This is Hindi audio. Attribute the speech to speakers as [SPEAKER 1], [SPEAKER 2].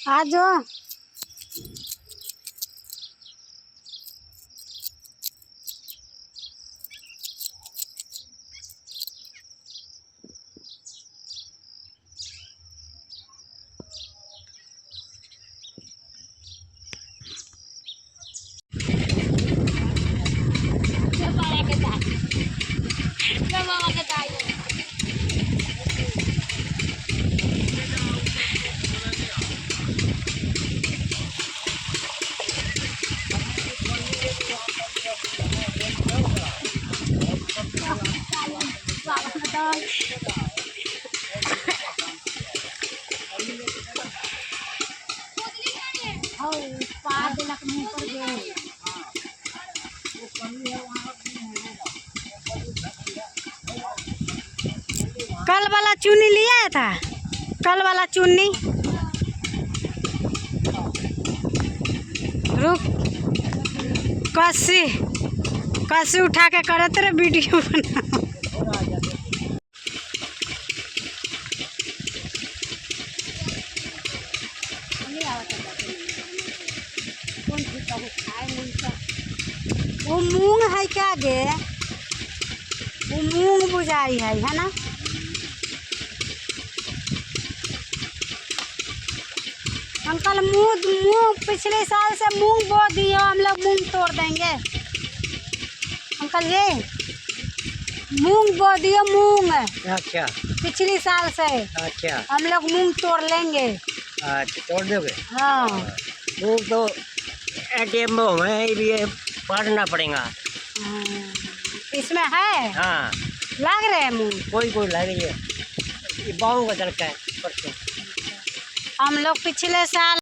[SPEAKER 1] आ जाओ। कल वाला चुन्नी लिया था, कल वाला चुन्नी। रुक, कस्सी कस्सी उठा के करे तेरे वीडियो बना। वो मूंग है क्या गे? वो मूंग बुझाई है ना? अंकल मूंग पिछले साल से मूंग बो दिए, हम लोग मूंग तोड़ देंगे। अंकल जी मूंग बो दिए, मूंग।
[SPEAKER 2] अच्छा,
[SPEAKER 1] पिछले साल से।
[SPEAKER 2] अच्छा,
[SPEAKER 1] हम लोग मूंग तोड़ लेंगे।
[SPEAKER 2] अच्छा, तोड़ दोगे?
[SPEAKER 1] हाँ।
[SPEAKER 2] मूंग तो एटीएम में ये काटना पड़ेगा।
[SPEAKER 1] इसमें है?
[SPEAKER 2] हाँ,
[SPEAKER 1] लग रहे हैं मूंग।
[SPEAKER 2] कोई लग रही है, ये बाहू का तड़का है परसों।
[SPEAKER 1] हम लोग पिछले साल